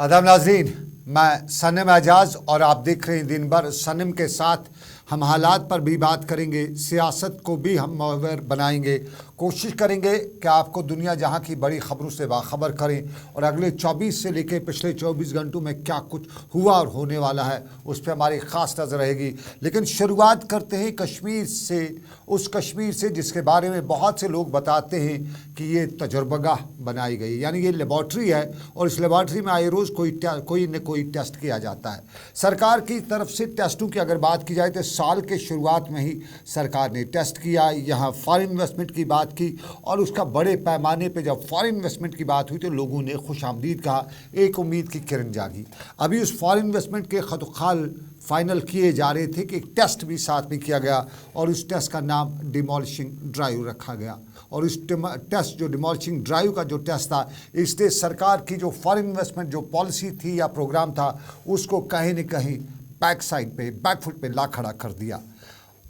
आदाब नाज़रीन, मैं सनम एजाज और आप देख रहे हैं दिन भर सनम के साथ। हम हालात पर भी बात करेंगे, सियासत को भी हम महवर बनाएंगे, कोशिश करेंगे कि आपको दुनिया जहां की बड़ी खबरों से बाखबर करें और अगले 24 से लेकर पिछले 24 घंटों में क्या कुछ हुआ और होने वाला है उस पर हमारी ख़ास नज़र रहेगी। लेकिन शुरुआत करते हैं कश्मीर से, उस कश्मीर से जिसके बारे में बहुत से लोग बताते हैं कि ये तजुर्बागाह बनाई गई, यानी ये लेबॉर्ट्री है और इस लेबॉर्ट्री में आए रोज़ कोई न कोई टेस्ट किया जाता है। सरकार की तरफ से टेस्टों की अगर बात की जाए तो साल के शुरुआत में ही सरकार ने टेस्ट किया, यहाँ फॉरेन इन्वेस्टमेंट की बात की और उसका बड़े पैमाने पे जब फॉरेन इन्वेस्टमेंट की बात हुई तो लोगों ने खुशामदीद कहा, एक उम्मीद की किरण जागी। अभी उस फॉरेन इन्वेस्टमेंट के खतखाल फाइनल किए जा रहे थे कि एक टेस्ट भी साथ में किया गया और उस टेस्ट का नाम डिमोलिशिंग ड्राइव रखा गया। और इस टेस्ट जो डिमोलिशिंग ड्राइव का जो टेस्ट था, इसने सरकार की जो फॉरेन इन्वेस्टमेंट जो पॉलिसी थी या प्रोग्राम था उसको कहीं न कहीं बैक साइड पे, बैकफुट पे ला खड़ा कर दिया।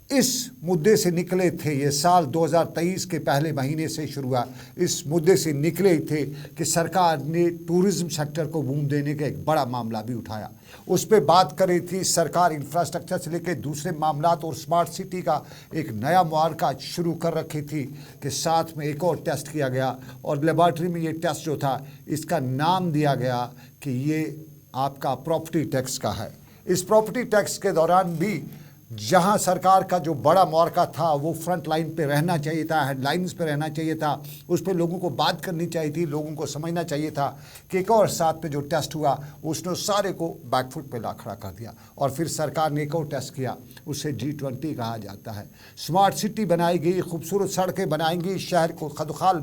इस मुद्दे से निकले थे, ये साल 2023 के पहले महीने से शुरू हुआ, इस मुद्दे से निकले थे कि सरकार ने टूरिज़्म सेक्टर को बूम देने का एक बड़ा मामला भी उठाया। उस पर बात कर रही थी सरकार, इंफ्रास्ट्रक्चर से लेकर दूसरे मामलात और स्मार्ट सिटी का एक नया मुआरका शुरू कर रखी थी कि साथ में एक और टेस्ट किया गया और लेबॉर्ट्री में ये टेस्ट जो था इसका नाम दिया गया कि ये आपका प्रॉपर्टी टैक्स का है। इस प्रॉपर्टी टैक्स के दौरान भी जहां सरकार का जो बड़ा मुआरका था वो फ्रंट लाइन पे रहना चाहिए था, हेडलाइंस पे रहना चाहिए था, उस पर लोगों को बात करनी चाहिए थी, लोगों को समझना चाहिए था कि एक और साथ पे जो टेस्ट हुआ उसने सारे को बैकफुट पे ला खड़ा कर दिया। और फिर सरकार ने एक और टेस्ट किया, उसे G20 कहा जाता है। स्मार्ट सिटी बनाई गई, खूबसूरत सड़कें बनाएंगी, शहर को खदखाल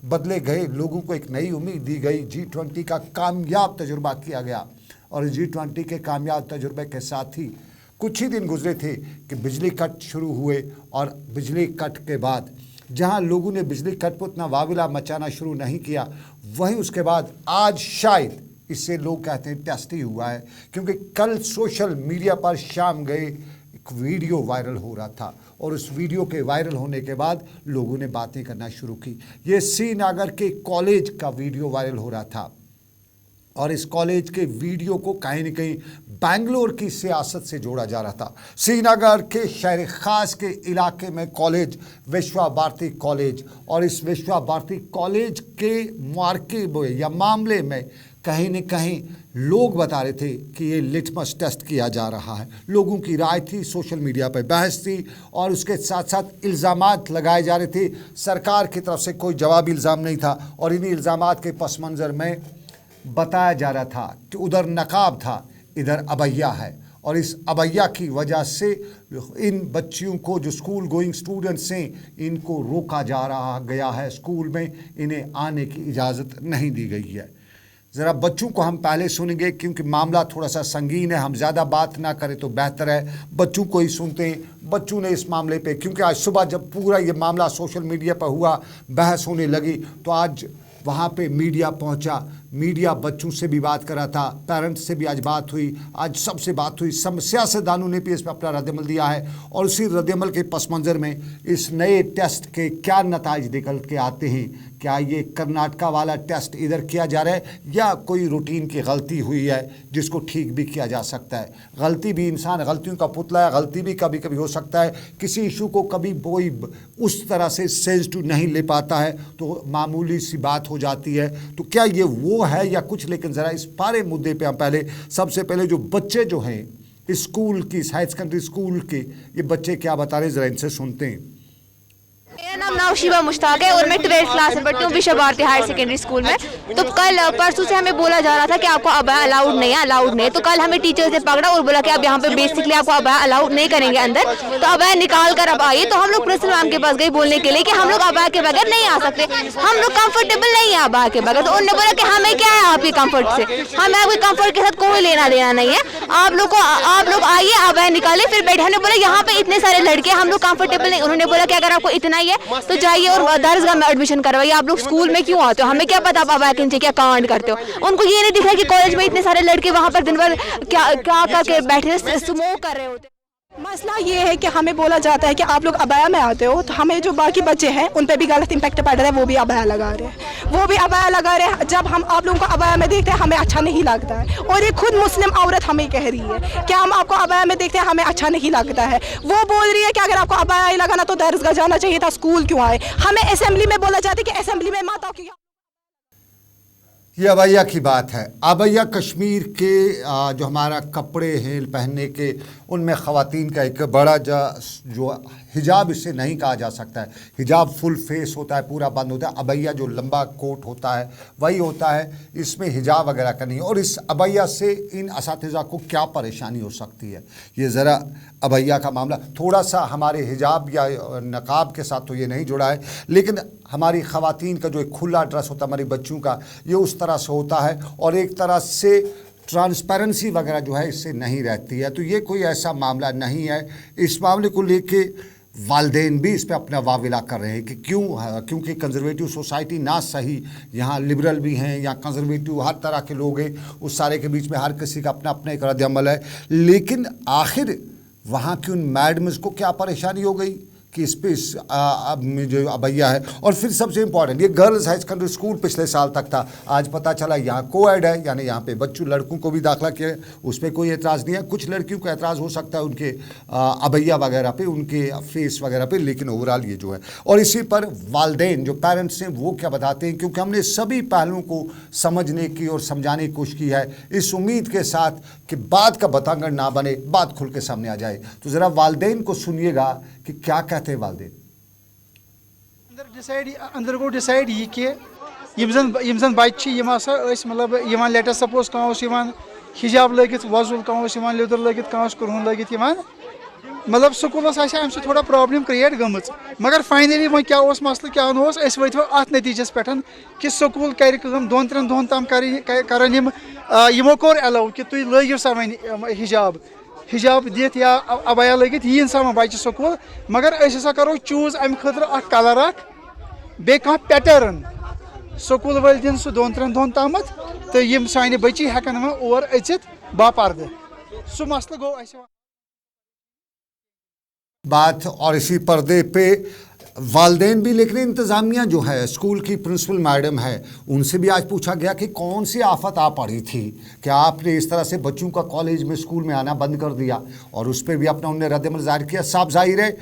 बदले गए, लोगों को एक नई उम्मीद दी गई। G20 का कामयाब तजुर्बा किया गया और G20 के कामयाब तजुर्बे के साथ ही कुछ ही दिन गुजरे थे कि बिजली कट शुरू हुए और बिजली कट के बाद जहां लोगों ने बिजली कट पर उतना वाविला मचाना शुरू नहीं किया, वहीं उसके बाद आज शायद इससे लोग कहते हैं टेस्ट ही हुआ है, क्योंकि कल सोशल मीडिया पर शाम गए एक वीडियो वायरल हो रहा था और उस वीडियो के वायरल होने के बाद लोगों ने बातें करना शुरू की। ये श्रीनगर के कॉलेज का वीडियो वायरल हो रहा था और इस कॉलेज के वीडियो को कहीं न कहीं बेंगलोर की सियासत से जोड़ा जा रहा था। श्रीनगर के शहर ख़ास के इलाके में कॉलेज विश्वा भारती कॉलेज, और इस विश्वा भारती कॉलेज के मार्के में या मामले में कहीं न कहीं लोग बता रहे थे कि ये लिटमस टेस्ट किया जा रहा है। लोगों की राय थी, सोशल मीडिया पर बहस थी और उसके साथ साथ इल्ज़ामात लगाए जा रहे थे। सरकार की तरफ से कोई जवाबी इल्ज़ाम नहीं था और इन्हीं इल्ज़ामात के पस मंज़र में बताया जा रहा था कि उधर नकाब था, इधर अबैया है और इस अबैया की वजह से इन बच्चियों को जो स्कूल गोइंग स्टूडेंट्स हैं इनको रोका जा रहा गया है, स्कूल में इन्हें आने की इजाज़त नहीं दी गई है। ज़रा बच्चों को हम पहले सुनेंगे क्योंकि मामला थोड़ा सा संगीन है, हम ज़्यादा बात ना करें तो बेहतर है, बच्चों को ही सुनते हैं। बच्चों ने इस मामले पे, क्योंकि आज सुबह जब पूरा ये मामला सोशल मीडिया पर हुआ, बहस होने लगी, तो आज वहाँ पे मीडिया पहुँचा, मीडिया बच्चों से भी बात कर रहा था, पेरेंट्स से भी आज बात हुई, आज सबसे बात हुई, सब सियासतदानों ने भी इस पर अपना रद्दअमल दिया है और उसी रद्दअमल के पस मंज़र में इस नए टेस्ट के क्या नताइज निकल के आते हैं। क्या ये कर्नाटका वाला टेस्ट इधर किया जा रहा है या कोई रूटीन की गलती हुई है जिसको ठीक भी किया जा सकता है। गलती भी, इंसान गलतियों का पुतला है, गलती भी कभी कभी हो सकता है। किसी इशू को कभी कोई उस तरह से सेंसिटिव नहीं ले पाता है तो मामूली सी बात हो जाती है। तो क्या ये वो है या कुछ, लेकिन ज़रा इस सारे मुद्दे पे हम पहले सबसे पहले जो बच्चे जो हैं स्कूल की, हायर सेकेंडरी स्कूल के, ये बच्चे क्या बता रहे हैं, ज़रा इनसे सुनते हैं। मेरा नाम नौशीबा मुश्ताक है और मैं 12th क्लास में पढ़ती हूँ विश्वा भारती हायर सेकेंडरी स्कूल में। तो कल परसों से हमें बोला जा रहा था कि आपको अबाया अलाउड नहीं है, अलाउड नहीं है। तो कल हमें टीचर्स ने पकड़ा और बोला कि अब यहाँ पे बेसिकली आपको अबाया अलाउड नहीं करेंगे अंदर, तो अबाया निकाल कर अब आइए। तो हम लोग प्रिंसिपल मैम के पास गए बोलने के लिए कि हम लोग अबाया के बगैर नहीं आ सकते, हम लोग कंफर्टेबल नहीं है अबाया के बगैर। तो उन्होंने बोला कि हमें क्या है आपके कंफर्ट से, हमें आपके कंफर्ट के साथ कोई लेना देना नहीं है, आप लोग आइए अबाया निकाले फिर बैठे। हमने बोला यहाँ पे इतने सारे लड़के, हम लोग कंफर्टेबल नहीं। उन्होंने बोला कि अगर आपको इतना ही है तो जाइए और दरसगाह में एडमिशन करवाइए, आप लोग स्कूल में क्यों आते हो, हमें क्या पता आप अबाया के नीचे क्या कांड करते हो। उनको ये नहीं दिख रहा कि कॉलेज में इतने सारे लड़के वहाँ पर दिन भर क्या करके बैठे स्मोक कर रहे होते। मसला ये है कि हमें बोला जाता है कि आप लोग अबाया में आते हो, तो हमें जो बाकी बच्चे हैं उन पे भी गलत इम्पैक्ट पड़ रहा है, वो भी अबाया लगा रहे हैं, वो भी अबाया लगा रहे हैं। जब हम आप लोगों को अबाया में देखते हैं हमें अच्छा नहीं लगता है, और ये खुद मुस्लिम औरत हमें कह रही है कि हम आपको अबाया में देखते हैं हमें अच्छा नहीं लगता है। वो बोल रही है कि अगर आपको अबाया ही लगाना तो दरसगाह जाना चाहिए था, स्कूल क्यों आए। हमें असेंबली में बोला जाता है कि असेंबली में मत आओ कि ये अबैया की बात है। अबैया कश्मीर के जो हमारा कपड़े हैं पहनने के, उनमें ख़वातीन का एक बड़ा जो हिजाब इसे नहीं कहा जा सकता है। हिजाब फुल फेस होता है, पूरा बंद होता है। अबैया जो लंबा कोट होता है वही होता है, इसमें हिजाब वगैरह का नहीं। और इस अबैया से इन असातिज़ा को क्या परेशानी हो सकती है, ये ज़रा अबैया का मामला थोड़ा सा हमारे हिजाब या नकाब के साथ तो ये नहीं जुड़ा है, लेकिन हमारी ख़वातीन का जो एक खुला ड्रेस होता है हमारी बच्चों का, ये उस तरह से होता है और एक तरह से ट्रांसपेरेंसी वगैरह जो है इससे नहीं रहती है। तो ये कोई ऐसा मामला नहीं है। इस मामले को लेके वालदेन भी इस पर अपना वाविला कर रहे हैं कि क्योंकि कंजर्वेटिव सोसाइटी ना सही, यहाँ लिबरल भी हैं या कंजर्वेटिव, हर तरह के लोग हैं, उस सारे के बीच में हर किसी का अपना अपना एक रद्द अमल है। लेकिन आखिर वहाँ की उन मैडम्स को क्या परेशानी हो गई कि इस पे जो अबैया है। और फिर सबसे इम्पॉर्टेंट, ये गर्ल्स हाई सेकेंडरी स्कूल पिछले साल तक था, आज पता चला यहाँ कोएड है, यानी यहाँ पे बच्चों लड़कों को भी दाखिला किया है, उस पर कोई एतराज़ नहीं है। कुछ लड़कियों को एतराज़ हो सकता है उनके अबैया वगैरह पे, उनके फेस वगैरह पे, लेकिन ओवरऑल ये जो है। और इसी पर वालदेन जो पेरेंट्स हैं वो क्या बताते हैं, क्योंकि हमने सभी पहलुओं को समझने की और समझाने की कोशिश की है, इस उम्मीद के साथ कि बात का बतंगड़ ना बने, बात खुल के सामने आ जाए। तो ज़रा वालदेन को सुनिएगा कि क्या कहते हैं वालदेन। अंदर गो डिसाइड ये कि यम जन बच्चे मतलब लेटर सपोज कह हिजाब लगित वजुल कह लिदर लगित कह कुरहन लगित मतलब स्कूलस अम थोड़ा प्रॉब्लम क्रिएट गम, मगर फाइनली वो क्या मसल क्या वो अत नतीजस पे कि स्कूल कर 2-3 दोहन तम कर यमो कोर अलाउ कि तुम लगिव सा हिजाब दित या अबैया लगित यीन सा बच्चे स्कूल, मगर असा करो चूज अम खतर कलर बे पैटर्न स्कूल वाल दिन सह 2-3 दोहन तम तो यम सान बच्चे हेकन और अचित बापर्द, सह मसल गो। बात और इसी पर्दे पे वालदेन भी, लेकिन इंतज़ामिया जो है, स्कूल की प्रिंसिपल मैडम है, उनसे भी आज पूछा गया कि कौन सी आफत आ पड़ी थी कि आपने इस तरह से बच्चों का कॉलेज में स्कूल में आना बंद कर दिया, और उस पर भी अपना उन्होंने रद्द-ए-अमल ज़ाहिर किया। साफ जाहिर है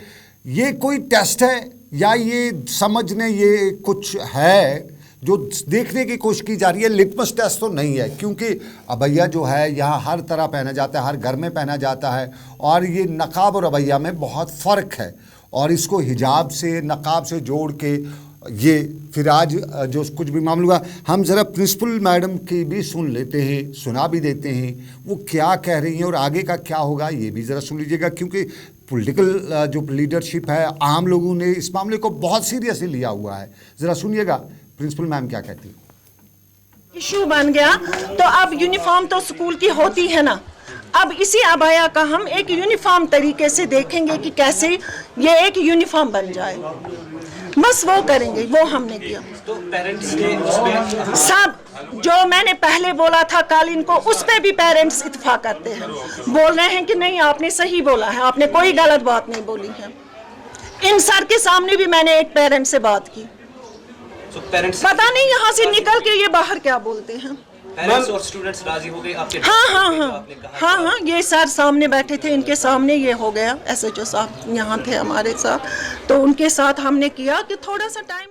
ये कोई टेस्ट है या ये समझने ये कुछ है जो देखने की कोशिश की जा रही है, लिटमस टेस्ट तो नहीं है, क्योंकि अबैया जो है यहाँ हर तरह पहना जाता है, हर घर में पहना जाता है, और ये नकाब और अबैया में बहुत फ़र्क है, और इसको हिजाब से नकाब से जोड़ के ये फिर आज जो कुछ भी मामला हुआ, हम ज़रा प्रिंसिपल मैडम की भी सुन लेते हैं, सुना भी देते हैं वो क्या कह रही हैं और आगे का क्या होगा ये भी ज़रा सुन लीजिएगा, क्योंकि पॉलिटिकल जो लीडरशिप है, आम लोगों ने इस मामले को बहुत सीरियसली लिया हुआ है। ज़रा सुनिएगा प्रिंसिपल मैम क्या कहती है। इशू बन गया तो अब यूनिफॉर्म तो स्कूल की होती है ना, अब इसी अबाया का हम एक यूनिफॉर्म तरीके से देखेंगे कि कैसे ये एक यूनिफॉर्म बन जाए, बस वो करेंगे, वो हमने किया। तो पेरेंट्स के सब जो मैंने पहले बोला था कल इनको, उस पे भी पेरेंट्स इत्तेफाक करते हैं, बोल रहे हैं कि नहीं आपने सही बोला है, आपने कोई गलत बात नहीं बोली है। इन सर के सामने भी मैंने एक पेरेंट से बात की, तो पेरेंट्स पता नहीं यहाँ से निकल के ये बाहर क्या बोलते हैं। पेरेंट्स और स्टूडेंट्स राजी हो गए आपके? हाँ, ये सर सामने बैठे थे, इनके सामने ये हो गया। SHO साहब यहाँ थे हमारे साथ, तो उनके साथ हमने किया कि थोड़ा सा टाइम।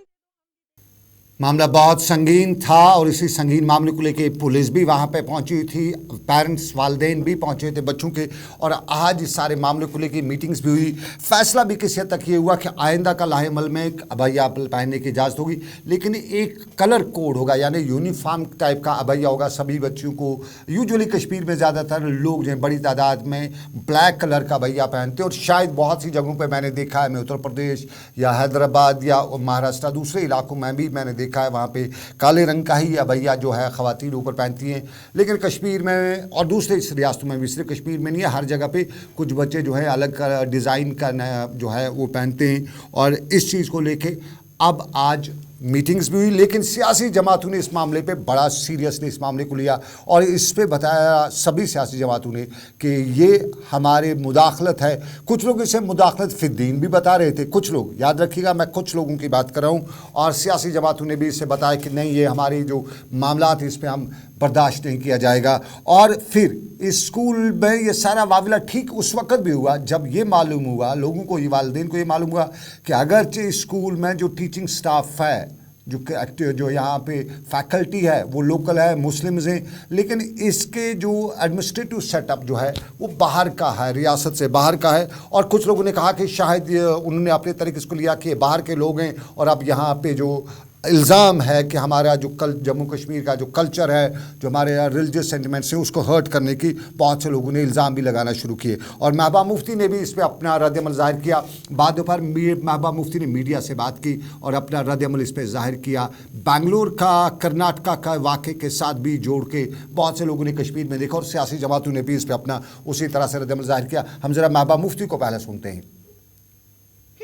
मामला बहुत संगीन था और इसी संगीन मामले को लेके पुलिस भी वहाँ पे पहुँची हुई थी, पेरेंट्स वालदेन भी पहुँचे थे बच्चों के, और आज इस सारे मामले को लेके मीटिंग्स भी हुई। फैसला भी किसी हद तक ये हुआ कि आइंदा का लाहेमल में अबैया पहनने की इजाज़त होगी, लेकिन एक कलर कोड होगा, यानी यूनिफॉर्म टाइप का अबैया होगा सभी बच्चों को। यूजुअली कश्मीर में ज़्यादातर लोग जो हैं बड़ी तादाद में ब्लैक कलर का अबैया पहनते हैं, और शायद बहुत सी जगहों पर मैंने देखा है, मैं उत्तर प्रदेश या हैदराबाद या महाराष्ट्र दूसरे इलाकों में भी मैंने देखा है, वहाँ पे काले रंग का ही अबैया जो है ख़वातीन ऊपर पहनती हैं। लेकिन कश्मीर में और दूसरे रियासतों में भी, सिर्फ कश्मीर में नहीं है, हर जगह पे कुछ बच्चे जो है अलग डिज़ाइन का जो है वो पहनते हैं। और इस चीज़ को लेके अब आज मीटिंग्स भी हुई, लेकिन सियासी जमातों ने इस मामले पे बड़ा सीरियसली इस मामले को लिया और इस पे बताया सभी सियासी जमातों ने कि ये हमारे मुदाखलत है। कुछ लोग इसे मुदाखलत फिद्दीन भी बता रहे थे, कुछ लोग, याद रखिएगा मैं कुछ लोगों की बात कर रहा हूँ, और सियासी जमातों ने भी इसे बताया कि नहीं, ये हमारी जो मामलात है इस पर हम बर्दाश्त नहीं किया जाएगा। और फिर इस स्कूल में ये सारा मामला ठीक उस वक्त भी हुआ जब ये मालूम हुआ लोगों को, ये वालिदैन को ये मालूम हुआ कि अगरचे स्कूल में जो टीचिंग स्टाफ है, जो यहाँ पे फैकल्टी है वो लोकल है, मुस्लिम्स हैं, लेकिन इसके जो एडमिनिस्ट्रेटिव सेटअप जो है वो बाहर का है, रियासत से बाहर का है। और कुछ लोगों ने कहा कि शायद उन्होंने अपने तरीके से लिया कि बाहर के लोग हैं और अब यहाँ पे जो इल्ज़ाम है कि हमारा जो जम्मू कश्मीर का जो कल्चर है, जो हमारे रिलीजियस सेंटिमेंट्स हैं, उसको हर्ट करने की बहुत से लोगों ने इल्ज़ाम भी लगाना शुरू किए। और महबूबा मुफ्ती ने भी इस पर अपना रद्द-ए-अमल ज़ाहिर किया। बाद दोपहर महबूबा मुफ्ती ने मीडिया से बात की और अपना रद्द-ए-अमल इस पर ज़ाहिर किया। बेंगलोर का, कर्नाटका का वाक़े के साथ भी जोड़ के बहुत से लोगों ने कश्मीर में देखा और सियासी जमातों ने भी इस पर अपना उसी तरह से रद्द-ए-अमल ज़ाहिर किया। हम ज़रा महबूबा मुफ्ती को पहले सुनते हैं।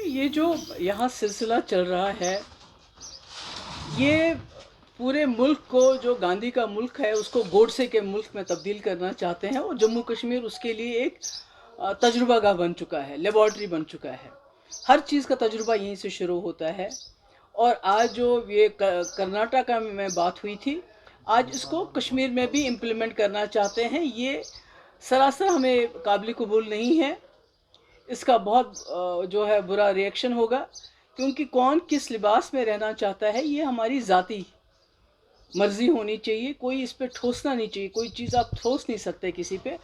ये जो यहाँ सिलसिला चल रहा है, ये पूरे मुल्क को, जो गांधी का मुल्क है उसको गोडसे के मुल्क में तब्दील करना चाहते हैं, और जम्मू कश्मीर उसके लिए एक तजुर्बागाह बन चुका है, लेबॉर्ट्री बन चुका है। हर चीज़ का तजुर्बा यहीं से शुरू होता है। और आज जो ये कर्नाटका में बात हुई थी, आज इसको कश्मीर में भी इम्प्लीमेंट करना चाहते हैं। ये सरासर हमें काबिल कबूल नहीं है। इसका बहुत जो है बुरा रिएक्शन होगा, क्योंकि कौन किस लिबास में रहना चाहता है ये हमारी ज़ाती मर्ज़ी होनी चाहिए। कोई इस पे ठोसना नहीं चाहिए, कोई चीज़ आप ठोस नहीं सकते किसी पे।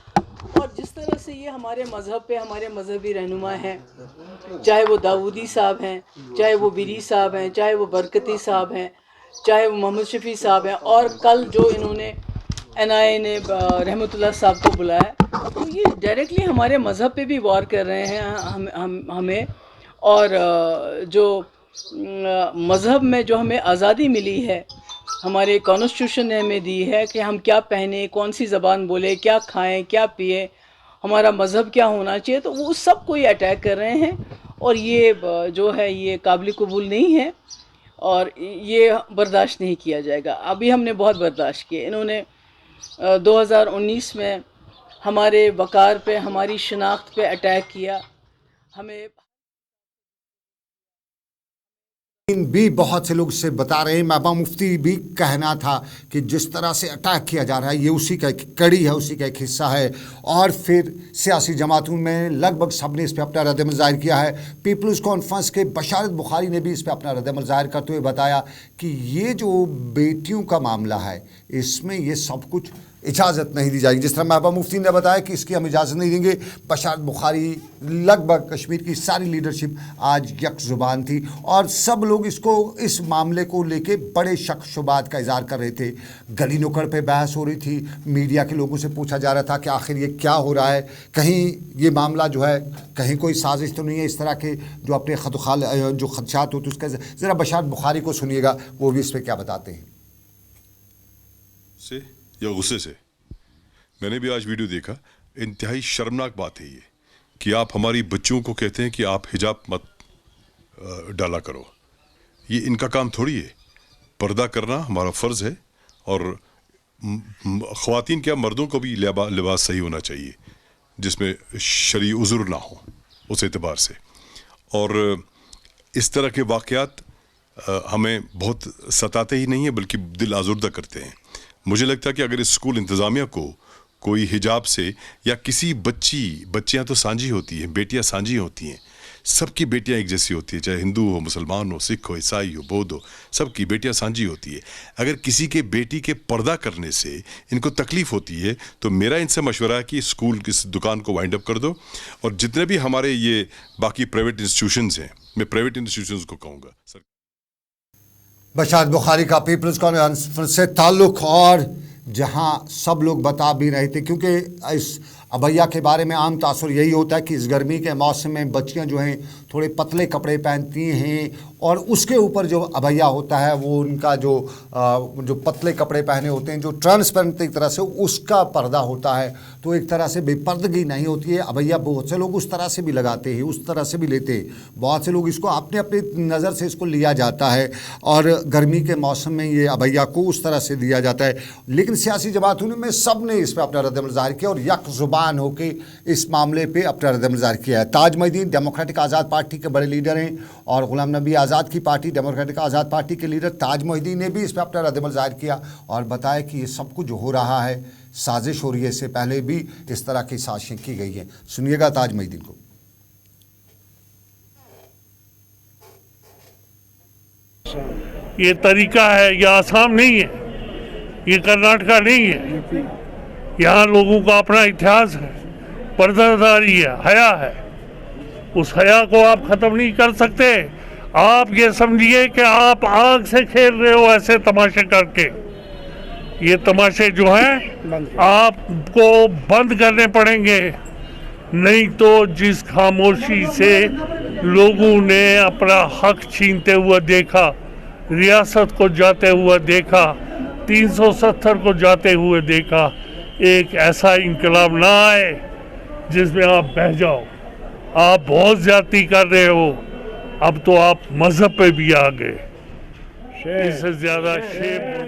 और जिस तरह से ये हमारे मज़हब पे, हमारे मजहबी रहनुमा हैं, चाहे वो दाऊदी साहब हैं, चाहे वो बिरी साहब हैं, चाहे वो बरकती साहब हैं, चाहे वो मोहम्मद शफी साहब हैं, और कल जो इन्होंने NIA ने रहमतुल्लाह साहब को बुलाया, तो ये डायरेक्टली हमारे मज़हब पे भी वार कर रहे हैं हमें। और जो मज़हब में जो हमें आज़ादी मिली है, हमारे कॉन्स्टिट्यूशन ने हमें दी है कि हम क्या पहने, कौन सी ज़बान बोले, क्या खाएं, क्या पिए, हमारा मज़हब क्या होना चाहिए, तो वो उस सब को ये अटैक कर रहे हैं। और ये जो है ये काबिल कबूल नहीं है और ये बर्दाश्त नहीं किया जाएगा। अभी हमने बहुत बर्दाश्त किए। इन्होंने 2019 में हमारे वक़ार पे, हमारी शनाख्त पे अटैक किया। हमें भी बहुत से लोग से बता रहे हैं, महबूबा मुफ्ती भी कहना था कि जिस तरह से अटैक किया जा रहा है ये उसी का एक कड़ी है, उसी का एक हिस्सा है। और फिर सियासी जमातों में लगभग सब ने इस पर अपना रद्द-ए-अमल ज़ाहिर किया है। पीपल्स कॉन्फ्रेंस के बशारत बुखारी ने भी इस पर अपना रद्द-ए-अमल ज़ाहिर करते हुए बताया कि ये जो बेटियों का मामला है इसमें ये सब कुछ इजाज़त नहीं दी जाएगी। जिस तरह महबूबा मुफ्ती ने बताया कि इसकी हम इजाज़त नहीं देंगे, बशारत बुखारी, लगभग कश्मीर की सारी लीडरशिप आज यक ज़ुबान थी और सब लोग इस मामले को लेके बड़े शक शुबात का इज़हार कर रहे थे। गली नुक्कड़ पे बहस हो रही थी, मीडिया के लोगों से पूछा जा रहा था कि आखिर ये क्या हो रहा है, कहीं ये मामला जो है कहीं कोई साजिश तो नहीं है। इस तरह के जो अपने जो खदशात होते उसका ज़रा बशारत बुखारी को सुनिएगा, वो भी इस पर क्या बताते हैं। या गुस्से से मैंने भी आज वीडियो देखा। इंतहाई शर्मनाक बात है ये कि आप हमारी बच्चियों को कहते हैं कि आप हिजाब मत डाला करो। ये इनका काम थोड़ी है। पर्दा करना हमारा फ़र्ज़ है और ख़वातीन क्या मर्दों को भी लिबास सही होना चाहिए जिसमें शरई उज़्र ना हो उस एतबार से। और इस तरह के वाक़यात हमें बहुत सताते ही नहीं है बल्कि दिल आज़ुर्दा करते हैं। मुझे लगता है कि अगर इस स्कूल इंतज़ामिया को कोई हिजाब से या किसी बच्चियाँ तो सांझी होती हैं, बेटियाँ सांझी होती हैं, सबकी बेटियाँ एक जैसी होती हैं, चाहे हिंदू हो, मुसलमान हो, सिख हो, ईसाई हो, बौद्ध हो, सबकी बेटियाँ सांझी होती है। अगर किसी के बेटी के पर्दा करने से इनको तकलीफ़ होती है तो मेरा इनसे मशवरा है कि स्कूल की इस दुकान को वाइंड अप कर दो। और जितने भी हमारे ये बाकी प्राइवेट इंस्टीट्यूशंस हैं, मैं प्राइवेट इंस्टीट्यूशंस को कहूँगा सर। बशारत बुखारी का पीपल्स कॉन्फ्रेंस से ताल्लुक़, और जहां सब लोग बता भी रहे थे क्योंकि इस अबैया के बारे में आम तासुर यही होता है कि इस गर्मी के मौसम में बच्चियां जो हैं थोड़े पतले कपड़े पहनती हैं और उसके ऊपर जो अबैया होता है वो उनका जो पतले कपड़े पहने होते हैं, जो ट्रांसपेरेंट एक तरह से उसका पर्दा होता है, तो एक तरह से बेपर्दगी नहीं होती है। अबैया बहुत से लोग उस तरह से भी लगाते हैं, उस तरह से भी लेते हैं, बहुत से लोग इसको अपने अपनी नज़र से इसको लिया जाता है और गर्मी के मौसम में ये अबैया को उस तरह से दिया जाता है। लेकिन सियासी जमातों में सब ने इस पर अपना रद्दमल ज़ाहिर किया और यक ज़ुबान होकर इस मामले पर अपना रद्दमल ज़ाहिर किया है। ताज मोहिद्दीन डेमोक्रेटिक आज़ाद पार्टी के बड़े लीडर हैं और गुलाम नबी आज़ाद की पार्टी डेमोक्रेटिक आज़ाद पार्टी के लीडर ताज मोहिद्दीन ने भी इस पर अपना रद्दमल ज़ाहिर किया और बताया कि ये सब कुछ जो हो रहा है साजिश हो रही है, इससे पहले भी इस तरह की साजिशें की गई हैं। सुनिएगा ताज मोहिद्दीन को। ये तरीका है, ये आसाम नहीं है, ये कर्नाटका नहीं है। यहाँ लोगों का अपना इतिहास है, पर्दादारी है, हया है। उस हया को आप ख़त्म नहीं कर सकते। आप ये समझिए कि आप आग से खेल रहे हो ऐसे तमाशे करके। ये तमाशे जो हैं आपको बंद करने पड़ेंगे, नहीं तो जिस खामोशी से लोगों ने अपना हक छीनते हुए देखा, रियासत को जाते हुए देखा, 370 को जाते हुए देखा, एक ऐसा इनकलाब ना आए जिसमें आप बह जाओ। आप बहुत ज्यादती कर रहे हो, अब तो आप मजहब पे भी आ गए। इससे ज्यादा शेर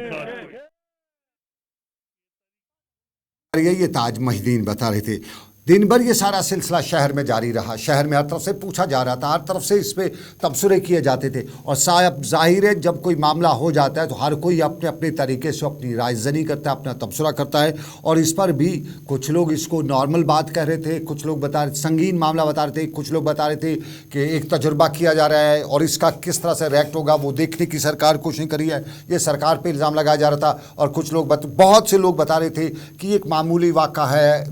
ये ताज मोहिद्दीन बता रहे थे। दिन भर ये सारा सिलसिला शहर में जारी रहा, शहर में हर तरफ से पूछा जा रहा था, हर तरफ से इस पे तबसरे किए जाते थे और साहब जाहिर है जब कोई मामला हो जाता है तो हर कोई अपने अपने तरीके से अपनी रायज़नी करता है, अपना तबसरा करता है और इस पर भी कुछ लोग इसको नॉर्मल बात कह रहे थे, कुछ लोग बता रहे संगीन मामला बता रहे थे, कुछ लोग बता रहे थे कि एक तजुर्बा किया जा रहा है और इसका किस तरह से रिएक्ट होगा वो देखने की सरकार कोशिश करी है, ये सरकार पर इल्ज़ाम लगाया जा रहा था। और कुछ लोग बहुत से लोग बता रहे थे कि एक मामूली वाक़ा है,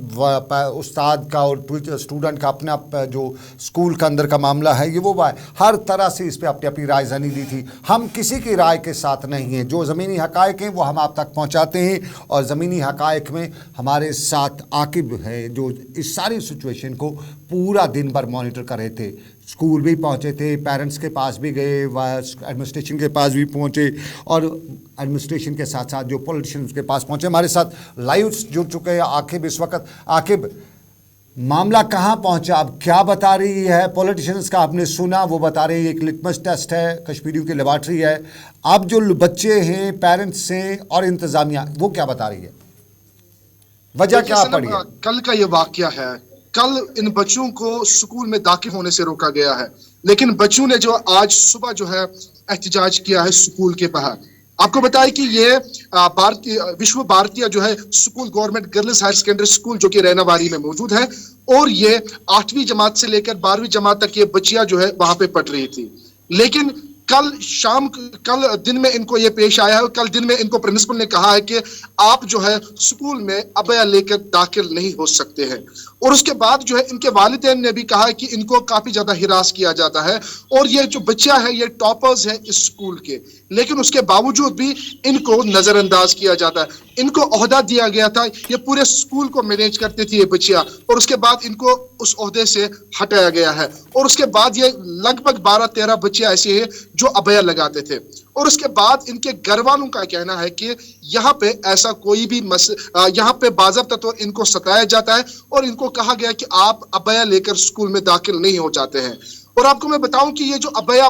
उस्ताद का और स्टूडेंट का अपना जो स्कूल का अंदर का मामला है, ये वो हर तरह से इस पे अपनी अपनी रायज़नी दी थी। हम किसी की राय के साथ नहीं हैं, जो ज़मीनी हक़ाइक़ हैं वो हम आप तक पहुंचाते हैं और ज़मीनी हक़ाइक़ में हमारे साथ आकिब है जो इस सारी सिचुएशन को पूरा दिन भर मॉनिटर कर रहे थे। स्कूल भी पहुंचे थे, पेरेंट्स के पास भी गए, एडमिनिस्ट्रेशन के पास भी पहुंचे और एडमिनिस्ट्रेशन के साथ साथ जो पॉलिटिशियंस के पास पहुंचे। हमारे साथ लाइव जुड़ चुके हैं आकिब इस वक्त। आकिब, मामला कहाँ पहुंचा, अब क्या बता रही है पॉलिटिशियंस का? आपने सुना, वो बता रही है एक लिटमस टेस्ट है, कश्मीरियों की लेबॉर्ट्री है। अब जो बच्चे हैं, पेरेंट्स हैं और इंतजामिया, वो क्या बता रही है, वजह क्या पड़ी है? कल का ये वाकया है, कल इन बच्चों को स्कूल में दाखिल होने से रोका गया है, लेकिन बच्चों ने जो आज सुबह जो है एहतजाज किया है स्कूल के बाहर। आपको बताया कि ये विश्व भारतीय जो है school government girls higher secondary school जो कि रैनावारी में मौजूद है और ये 8वीं जमात से लेकर 12वीं जमात तक ये बच्चियां जो है वहां पे पढ़ रही थी। लेकिन कल दिन में इनको ये पेश आया है, कल दिन में इनको प्रिंसिपल ने कहा है कि आप जो है स्कूल में अबया लेकर दाखिल नहीं हो सकते हैं। और उसके बाद जो है इनके वालिदैन ने भी कहा है कि इनको काफी ज्यादा हिरास किया जाता है और ये जो बच्चा है ये टॉपर्स है इस स्कूल के, लेकिन उसके बावजूद भी इनको नजरअंदाज किया जाता है। इनको ओहदा दिया गया था, ये पूरे स्कूल को मैनेज करती थी ये बच्चियां, और उसके बाद इनको उस ओहदे से हटाया गया है। और उसके बाद ये लगभग 12-13 बच्चे ऐसे हैं जो अबया लगाते थे। और उसके बाद इनके घर वालों का कहना है कि यहाँ पे ऐसा कोई भी यहाँ पे बाज़ाब्ता तौर इनको सताया जाता है और इनको कहा गया कि आप अबया लेकर स्कूल में दाखिल नहीं हो जाते हैं। और आपको मैं बताऊं कि ये जो अबया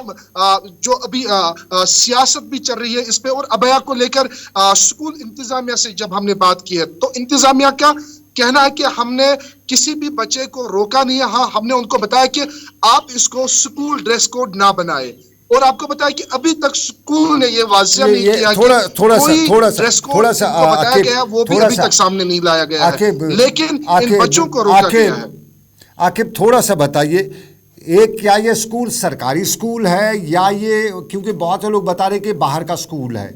जो अभी सियासत भी चल रही है इस पे, और अबया को लेकर स्कूल इंतजामिया से जब हमने बात की है तो इंतजामिया का कहना है कि हमने किसी भी बच्चे को रोका नहीं है। हाँ, हमने उनको बताया कि आप इसको स्कूल ड्रेस कोड ना बनाए, और आपको बताया कि अभी तक स्कूल ने ये वाज़ेह नहीं किया थोड़ा सा बताया गया, वो भी अभी तक सामने नहीं लाया गया है, लेकिन इन बच्चों को रोका गया है। आकिब, थोड़ा सा बताइए, एक क्या ये स्कूल सरकारी स्कूल है या ये, क्योंकि बहुत से लोग बता रहे कि बाहर का स्कूल है,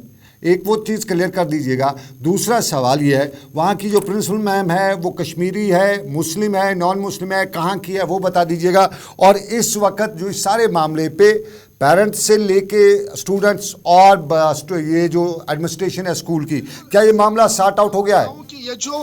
एक वो चीज़ क्लियर कर दीजिएगा। दूसरा सवाल ये है, वहाँ की जो प्रिंसिपल मैम है वो कश्मीरी है, मुस्लिम है, नॉन मुस्लिम है, कहाँ की है वो बता दीजिएगा। और इस वक्त जो इस सारे मामले पे पेरेंट्स से लेके स्टूडेंट्स और ये जो एडमिनिस्ट्रेशन है स्कूल की, क्या ये मामला सॉर्ट आउट हो गया है? ये जो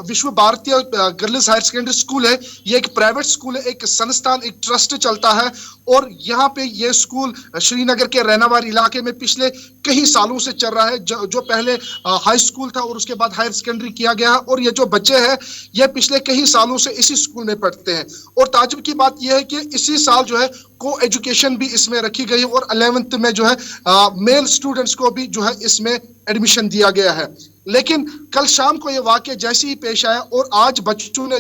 विश्व भारतीय गर्ल्स हायर सेकेंडरी स्कूल है, ये एक प्राइवेट स्कूल है, एक संस्थान, एक ट्रस्ट चलता है। और यहाँ पे ये स्कूल श्रीनगर के रैनावार इलाके में पिछले कई सालों से चल रहा है, जो पहले हाई स्कूल था और उसके बाद हायर सेकेंडरी किया गया है। और ये जो बच्चे हैं ये पिछले कई सालों से इसी स्कूल में पढ़ते हैं। और ताज्जुब की बात यह है कि इसी साल जो है को एजुकेशन भी इसमें रखी गई और 11th में जो है मेल स्टूडेंट्स को भी जो है इसमें एडमिशन दिया गया है। लेकिन कल शाम को ये वाक़या जैसे ही पेश आया और आज बच्चों ने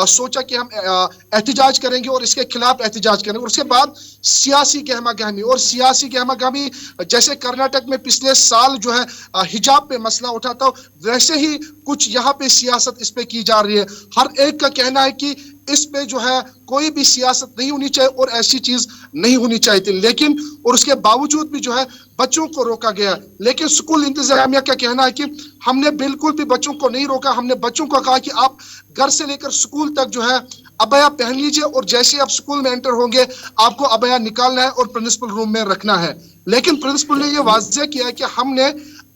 सोचा कि हम एहतजाज करेंगे और इसके खिलाफ एहतजाज करेंगे, और उसके बाद सियासी गहमा-गहमी और सियासी गहमा-गहमी जैसे कर्नाटक में पिछले साल जो है हिजाब पे मसला उठा था, वैसे ही कुछ यहाँ पे सियासत इस पे की जा रही है। हर एक का कहना है कि इस पे जो है कोई भी सियासत नहीं होनी चाहिए और ऐसी चीज नहीं होनी चाहिए थी, लेकिन और उसके बावजूद भी जो है बच्चों को रोका गया। लेकिन स्कूल इंतजामिया का कहना है कि हमने बिल्कुल भी बच्चों को नहीं रोका, हमने बच्चों को कहा कि आप घर से लेकर स्कूल तक जो है अबया पहन लीजिए और जैसे आप स्कूल में एंटर होंगे आपको अबया निकालना है और प्रिंसिपल रूम में रखना है। लेकिन प्रिंसिपल ने यह वाज़ेह किया है कि हमने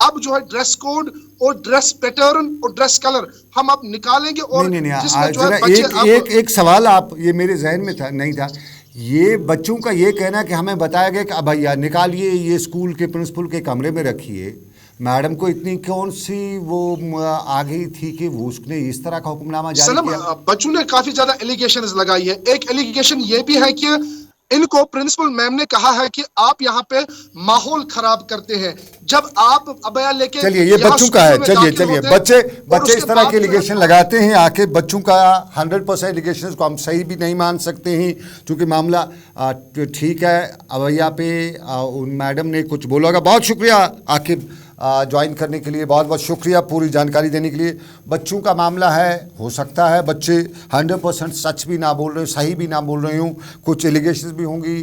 अब जो है ड्रेस कोड और ड्रेस पैटर्न और ड्रेस कलर हम अब निकालेंगे। और जिसमें जो है बच्चे एक सवाल आप ये मेरे जहन में था नहीं था, ये बच्चों का ये कहना कि हमें बताया गया कि अब भैया निकालिए, ये स्कूल के प्रिंसिपल के कमरे में रखिए। मैडम को इतनी कौन सी वो आ गई थी कि वो उसने इस तरह का हुक्मनामा जारी किया? बच्चों ने काफी ज्यादा एलिगेशंस लगाई है। एक एलिगेशन ये भी है कि इनको प्रिंसिपल मैम ने कहा है कि आप यहाँ पे माहौल खराब करते हैं जब आप अबया लेके। चलिए ये बच्चों का है, चलिए बच्चे इस तरह के एलिगेशन लगाते हैं आके। बच्चों का 100% एलिगेशन को हम सही भी नहीं मान सकते हैं, क्योंकि मामला ठीक है। अबया पे उन मैडम ने कुछ बोला होगा। बहुत शुक्रिया आके ज्वाइन करने के लिए, बहुत बहुत शुक्रिया पूरी जानकारी देने के लिए। बच्चों का मामला है, हो सकता है बच्चे 100% सच भी ना बोल रहे हो, सही भी ना बोल रहे हूँ, कुछ एलिगेशंस भी होंगी।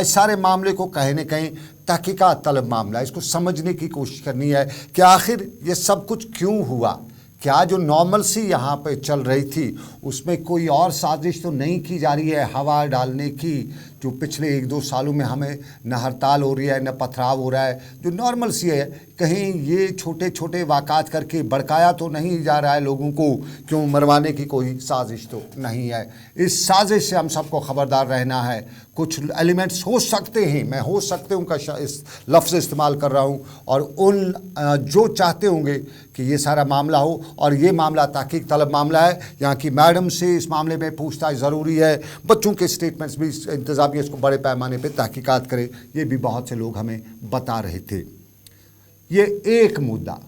इस सारे मामले को कहीं न कहीं तहकीकात तलब मामला है, इसको समझने की कोशिश करनी है कि आखिर ये सब कुछ क्यों हुआ। क्या जो नॉर्मल सी यहाँ पे चल रही थी उसमें कोई और साजिश तो नहीं की जा रही है हवा डालने की, जो पिछले 1-2 सालों में हमें न हड़ताल हो रही है न पथराव हो रहा है, जो नॉर्मल सी है। कहीं ये छोटे छोटे वाक़ात करके भड़काया तो नहीं जा रहा है लोगों को, क्यों मरवाने की कोई साजिश तो नहीं है। इस साजिश से हम सबको ख़बरदार रहना है। कुछ एलिमेंट्स हो सकते हैं, मैं हो सकते हूँ का इस लफ्ज़ इस्तेमाल कर रहा हूँ, और उन जो चाहते होंगे कि ये सारा मामला हो, और ये मामला तहकीक तलब मामला है। यहाँ की मैडम से इस मामले में पूछताछ ज़रूरी है। बच्चों के स्टेटमेंट्स भी इंतज़ामिया इसको बड़े पैमाने पे तहकीकात करे, ये भी बहुत से लोग हमें बता रहे थे। ये एक मुद्दा,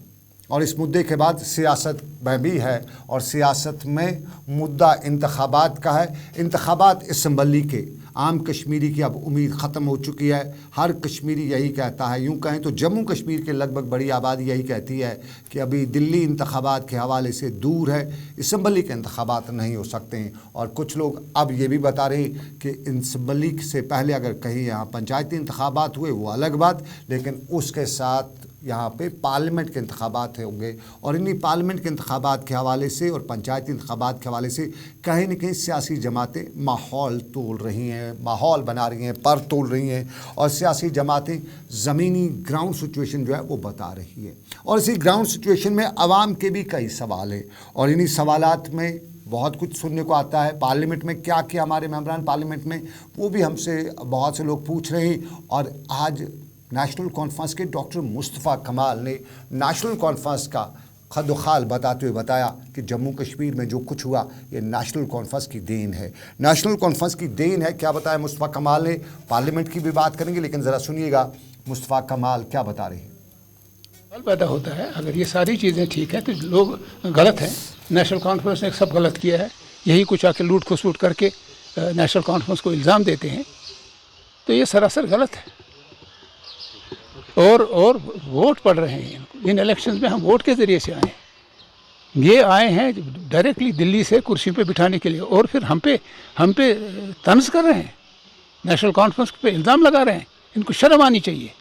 और इस मुद्दे के बाद सियासत में भी है, और सियासत में मुद्दा इंतखाबात का है। इंतखाबात असम्बली के आम कश्मीरी की अब उम्मीद ख़त्म हो चुकी है। हर कश्मीरी यही कहता है, यूँ कहें तो जम्मू कश्मीर के लगभग बड़ी आबादी यही कहती है कि अभी दिल्ली इंतखाबात के हवाले से दूर है, असम्बली के इंतखाबात नहीं हो सकते हैं। और कुछ लोग अब ये भी बता रहे हैं कि असम्बली से पहले अगर कहीं यहाँ पंचायती इंतखाबात हुए वो अलग बात, लेकिन उसके साथ यहाँ पे पार्लियामेंट के इंतखाबात होंगे, और इन्हीं पार्लियामेंट के इंतखाबात के हवाले से और पंचायती इंतखाबात के हवाले से कहीं न कहीं सियासी जमातें माहौल तोल रही हैं, माहौल बना रही हैं, पर तोल रही हैं, और सियासी जमातें ज़मीनी ग्राउंड सिचुएशन जो है वो बता रही है। और इसी ग्राउंड सिचुएशन में आवाम के भी कई सवाल हैं, और इन्हीं सवालात में बहुत कुछ सुनने को आता है। पार्लियामेंट में क्या किया हमारे मेंबरान पार्लियामेंट में, वो भी हमसे बहुत से लोग पूछ रहे हैं। और आज नेशनल कॉन्फ्रेंस के डॉक्टर मुस्तफ़ा कमाल ने नेशनल कॉन्फ्रेंस का खदोखाल बताते हुए बताया कि जम्मू कश्मीर में जो कुछ हुआ ये नेशनल कॉन्फ्रेंस की देन है, नेशनल कॉन्फ्रेंस की देन है। क्या बताया मुस्तफ़ा कमाल ने? पार्लियामेंट की भी बात करेंगे, लेकिन ज़रा सुनिएगा मुस्तफ़ा कमाल क्या बता रहे हैं। सवाल पैदा होता है, अगर ये सारी चीज़ें ठीक हैं तो लोग गलत हैं। नेशनल कॉन्फ्रेंस ने सब गलत किया है, यही कुछ आके लूट खसूट करके नेशनल कॉन्फ्रेंस को इल्ज़ाम देते हैं, तो ये सरासर गलत है। और वोट पड़ रहे हैं इन इलेक्शंस में, हम वोट के ज़रिए से आए हैं। ये आए हैं डायरेक्टली दिल्ली से कुर्सी पे बिठाने के लिए, और फिर हम पे तंज कर रहे हैं, नेशनल कॉन्फ्रेंस पे इल्ज़ाम लगा रहे हैं। इनको शर्म आनी चाहिए।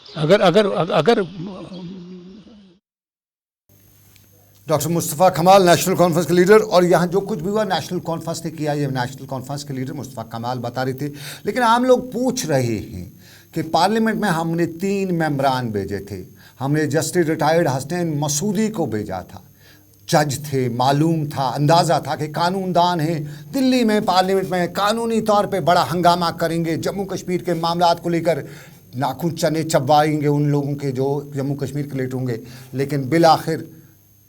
अगर डॉक्टर मुस्तफ़ा कमाल नेशनल कॉन्फ्रेंस के लीडर, और यहाँ जो कुछ भी हुआ नेशनल कॉन्फ्रेंस ने किया, ये नेशनल कॉन्फ्रेंस के लीडर मुस्तफ़ा कमाल बता रहे थे। लेकिन आम लोग पूछ रहे हैं कि पार्लियामेंट में हमने 3 मेंबरान भेजे थे, हमने जस्टिस रिटायर्ड हसनैन मसूदी को भेजा था। जज थे, मालूम था, अंदाज़ा था कि कानूनदान हैं, दिल्ली में पार्लियामेंट में कानूनी तौर पे बड़ा हंगामा करेंगे, जम्मू कश्मीर के मामलात को लेकर नाखून चने चबाएंगे उन लोगों के जो जम्मू कश्मीर के लेट होंगे। लेकिन बिलाखिर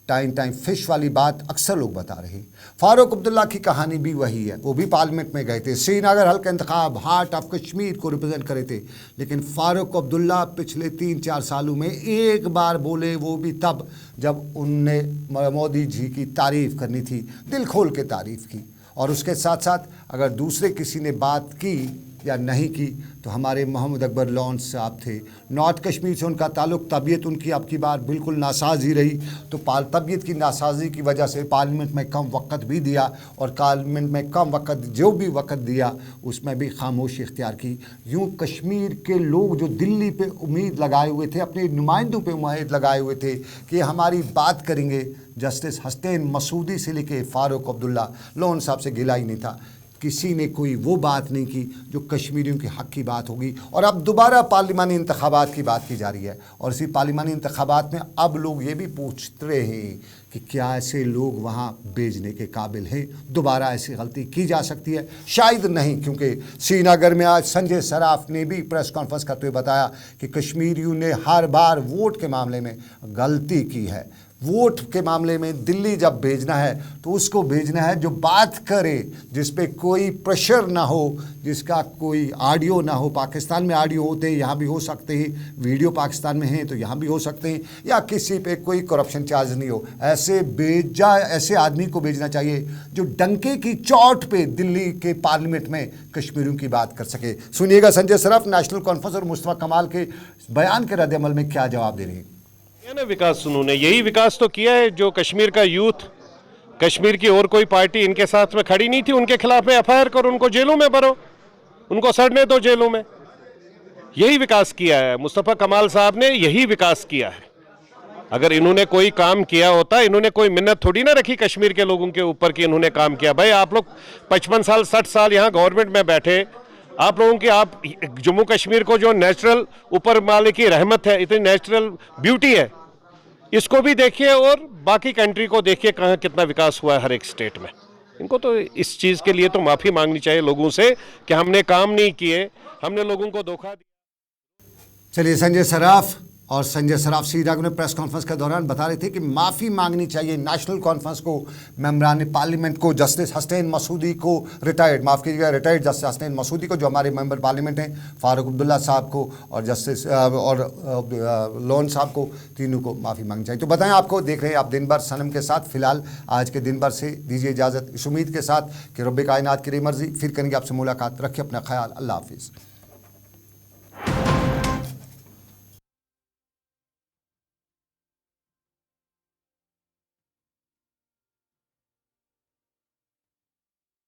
टाइम फिश वाली बात अक्सर लोग बता रहे। फारूक अब्दुल्ला की कहानी भी वही है, वो भी पार्लियामेंट में गए थे, श्रीनगर हल्का इंतखाब हार्ट ऑफ कश्मीर को रिप्रेजेंट करे थे, लेकिन फारूक अब्दुल्ला पिछले 3-4 सालों में एक बार बोले, वो भी तब जब उनने मोदी जी की तारीफ़ करनी थी, दिल खोल के तारीफ़ की। और उसके साथ साथ अगर दूसरे किसी ने बात की या नहीं की तो हमारे मोहम्मद अकबर लॉन्स साहब थे, नॉर्थ कश्मीर से उनका ताल्लुक़, तबीयत उनकी अब की बार बिल्कुल नासाज ही रही, तो तबीयत की नासाजी की वजह से पार्लियामेंट में कम वक्त भी दिया, और पार्लियामेंट में कम वक्त जो भी वक्त दिया उसमें भी खामोशी इख्तियार की। यूँ कश्मीर के लोग जो दिल्ली पे उम्मीद लगाए हुए थे, अपने नुमाइंदों पे उम्मीद लगाए हुए थे कि हमारी बात करेंगे, जस्टिस हसनैन मसूदी से लेके फारूक अब्दुल्ला लोन साहब से गिला ही नहीं था, किसी ने कोई वो बात नहीं की जो कश्मीरियों के हक़ की बात होगी। और अब दोबारा पार्लिमानी इंतखाबात की बात की जा रही है, और इसी पार्लिमानी इंतखाबात में अब लोग ये भी पूछ रहे हैं कि क्या ऐसे लोग वहाँ भेजने के काबिल हैं, दोबारा ऐसी गलती की जा सकती है? शायद नहीं, क्योंकि श्रीनगर में आज संजय सराफ ने भी प्रेस कॉन्फ्रेंस करते हुए बताया कि कश्मीरियों ने हर बार वोट के मामले में गलती की है। वोट के मामले में दिल्ली जब भेजना है तो उसको भेजना है जो बात करे, जिस पे कोई प्रेशर ना हो, जिसका कोई ऑडियो ना हो। पाकिस्तान में ऑडियो होते हैं, यहाँ भी हो सकते हैं, वीडियो पाकिस्तान में हैं तो यहाँ भी हो सकते हैं, या किसी पे कोई करप्शन चार्ज नहीं हो। ऐसे आदमी को भेजना चाहिए जो डंके की चोट पे दिल्ली के पार्लियामेंट में कश्मीरियों की बात कर सके। सुनिएगा संजय सराफ नेशनल कॉन्फ्रेंस और मुस्तफा कमाल के बयान के रद्द-ए-अमल में क्या जवाब दे रहे हैं। विकास उन्होंने यही विकास तो किया है जो कश्मीर का यूथ, कश्मीर की और कोई पार्टी इनके साथ में खड़ी नहीं थी, उनके खिलाफ में एफआईआर करो, उनको जेलों में भरो, उनको सड़ने दो जेलों में। यही विकास किया है मुस्तफा कमाल साहब ने, यही विकास किया है। अगर इन्होंने कोई काम किया होता, इन्होंने कोई मिन्नत थोड़ी ना रखी कश्मीर के लोगों के ऊपर कि इन्होंने काम किया। भाई आप लोग 55 साल 60 साल यहाँ गवर्नमेंट में बैठे, आप लोगों की आप जम्मू कश्मीर को जो नेचुरल ऊपर मालिक की रहमत है, इतनी नेचुरल ब्यूटी है, इसको भी देखिए और बाकी कंट्री को देखिए कहाँ कितना विकास हुआ है हर एक स्टेट में। इनको तो इस चीज़ के लिए तो माफ़ी मांगनी चाहिए लोगों से कि हमने काम नहीं किए, हमने लोगों को धोखा दिया। चलिए, संजय सराफ और संजय सराफ श्रीनगर में प्रेस कॉन्फ्रेंस के दौरान बता रहे थे कि माफ़ी मांगनी चाहिए नेशनल कॉन्फ्रेंस को, मेंबरान पार्लियामेंट को, जस्टिस हसनैन मसूदी को, रिटायर्ड जस्टिस हसनैन मसूदी को जो हमारे मेंबर पार्लियामेंट हैं, फारूक अब्दुल्ला साहब को और जस्टिस और लोन साहब को, तीनों को माफ़ी मांगनी चाहिए। तो बताएं, आपको देख रहे हैं आप दिन भर सनम के साथ। फिलहाल आज के दिन भर से दीजिए इजाज़त, इस उम्मीद के साथ कि रब्बे कायनात की मर्ज़ी, फिर करेंगे आपसे मुलाकात। रखिए अपना ख्याल, अल्लाह हाफिज़।